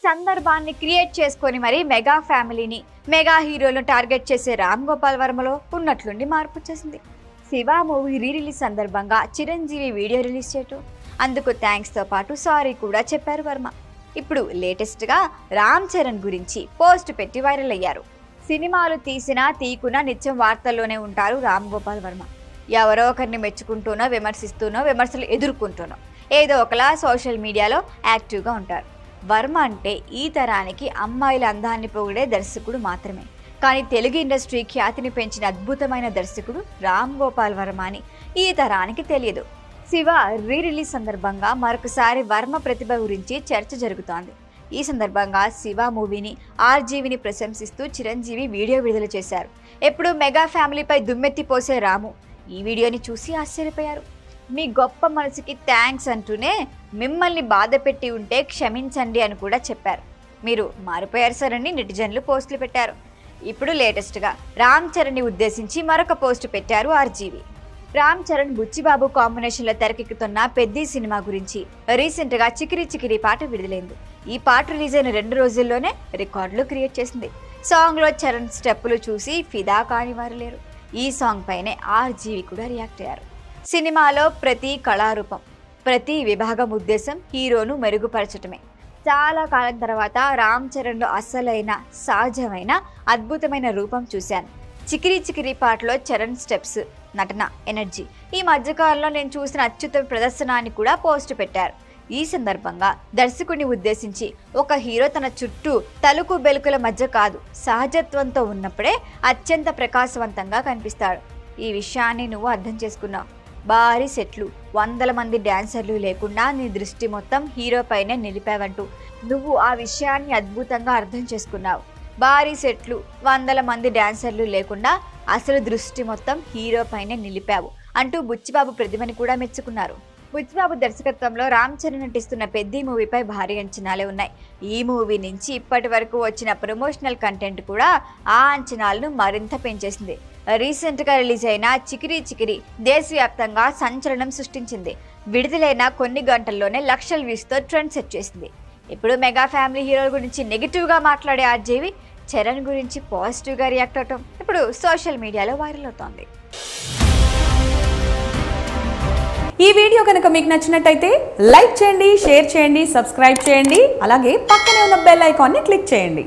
సందర్భాన్ని క్రియేట్ చేసుకొని మరి మెగా ఫ్యామిలీని మెగా హీరోలను టార్గెట్ చేసే రామ్ గోపాల్ వర్మలో ఉన్నట్లుండి మార్పు వచ్చేసింది. శివ మూవీ రీ రిలీజ్ సందర్భంగా చిరంజీవి వీడియో రిలీజ్ చేయటం, అందుకు థ్యాంక్స్ తో పాటు సారీ కూడా చెప్పారు వర్మ. ఇప్పుడు లేటెస్ట్ గా రామ్ చరణ్ గురించి పోస్ట్ పెట్టి వైరల్ అయ్యారు. సినిమాలు తీసినా తీకున్నా నిత్యం వార్తల్లోనే ఉంటారు రామ్ గోపాల్ వర్మ. ఎవరో ఒకరిని మెచ్చుకుంటూనో విమర్శిస్తూనో విమర్శలు ఎదుర్కొంటూనో ఏదో ఒకలా సోషల్ మీడియాలో యాక్టివ్గా ఉంటారు. వర్మ అంటే ఈ తరానికి అమ్మాయిల అందాన్ని పొగిడే దర్శకుడు మాత్రమే. కానీ తెలుగు ఇండస్ట్రీ ఖ్యాతిని పెంచిన అద్భుతమైన దర్శకుడు రామ్ గోపాల్ వర్మ అని ఈ తరానికి తెలియదు. శివ రీ రిలీజ్ సందర్భంగా మరొకసారి వర్మ ప్రతిభ గురించి చర్చ జరుగుతోంది. ఈ సందర్భంగా శివ మూవీని ఆర్జీవిని ప్రశంసిస్తూ చిరంజీవి వీడియో విడుదల చేశారు. ఎప్పుడు మెగా ఫ్యామిలీపై దుమ్మెత్తి పోసే రాము ఈ వీడియోని చూసి ఆశ్చర్యపోయారు. మీ గొప్ప మనసుకి థ్యాంక్స్ అంటూనే మిమ్మల్ని బాధ పెట్టి ఉంటే క్షమించండి అని కూడా చెప్పారు. మీరు మారిపోయారు సార్ అని నెటిజన్లు పోస్టులు పెట్టారు. ఇప్పుడు లేటెస్ట్గా రామ్ చరణ్ని ఉద్దేశించి మరొక పోస్ట్ పెట్టారు ఆర్జీవి. రామ్ చరణ్ బుచ్చిబాబు కాంబినేషన్లో తెరకెక్కుతున్న పెద్ది సినిమా గురించి రీసెంట్గా చికిరి చికిరి పాట విడుదలైంది. ఈ పాట రిలీజ్ అయిన 2 రోజుల్లోనే రికార్డులు క్రియేట్ చేసింది. సాంగ్లో చరణ్ స్టెప్పులు చూసి ఫిదా కాని వారు లేరు. ఈ సాంగ్ పైనే ఆర్జీవి కూడా రియాక్ట్ అయ్యారు. సినిమాలో ప్రతి కళారూపం, ప్రతి విభాగం ఉద్దేశం హీరోను మెరుగుపరచటమే. చాలా కాలం తర్వాత రామ్ చరణ్లో అసలైన సహజమైన అద్భుతమైన రూపం చూశాను. చికిరి చికిరి పాటలో చరణ్ స్టెప్స్, నటన, ఎనర్జీ ఈ మధ్యకాలంలో నేను చూసిన అత్యుత్తమ ప్రదర్శనాన్ని కూడా పోస్ట్ పెట్టారు. ఈ సందర్భంగా దర్శకుడిని ఉద్దేశించి ఒక హీరో తన చుట్టూ తలుకు బెలుకుల మధ్య కాదు సహజత్వంతో ఉన్నప్పుడే అత్యంత ప్రకాశవంతంగా కనిపిస్తాడు. ఈ విషయాన్ని నువ్వు అర్థం చేసుకున్నావు. భారీ సెట్లు, 100 మంది డాన్సర్లు లేకుండా నీ దృష్టి మొత్తం హీరో పైనే నిలిపావంటూ నువ్వు ఆ విషయాన్ని అద్భుతంగా అర్థం చేసుకున్నావు. భారీ సెట్లు, 100 మంది డాన్సర్లు లేకుండా అసలు దృష్టి మొత్తం హీరో పైనే నిలిపావు అంటూ బుచ్చిబాబు ప్రతిభని కూడా మెచ్చుకున్నారు. బుచ్చిబాబు దర్శకత్వంలో రామ్ చరణ్ నటిస్తున్న పెద్ది మూవీపై భారీ అంచనాలే ఉన్నాయి. ఈ మూవీ నుంచి ఇప్పటి వరకు వచ్చిన ప్రమోషనల్ కంటెంట్ కూడా ఆ అంచనాలను మరింత పెంచేసింది. రీసెంట్గా రిలీజ్ అయిన చికిరి చికిరి దేశవ్యాప్తంగా సంచలనం సృష్టించింది. విడుదలైన కొన్ని గంటల్లోనే లక్షల వ్యూస్తో ట్రెండ్ సెట్ చేసింది. ఇప్పుడు మెగా ఫ్యామిలీ హీరోల గురించి నెగిటివ్గా మాట్లాడే ఆర్జీవి చరణ్ గురించి పాజిటివ్గా రియాక్ట్ అవటం ఇప్పుడు సోషల్ మీడియాలో వైరల్ అవుతోంది. ఈ వీడియో కనుక మీకు నచ్చినట్టయితే లైక్ చేయండి, షేర్ చేయండి, సబ్స్క్రైబ్ చేయండి. అలాగే పక్కనే ఉన్న బెల్ ఐకాన్ని క్లిక్ చేయండి.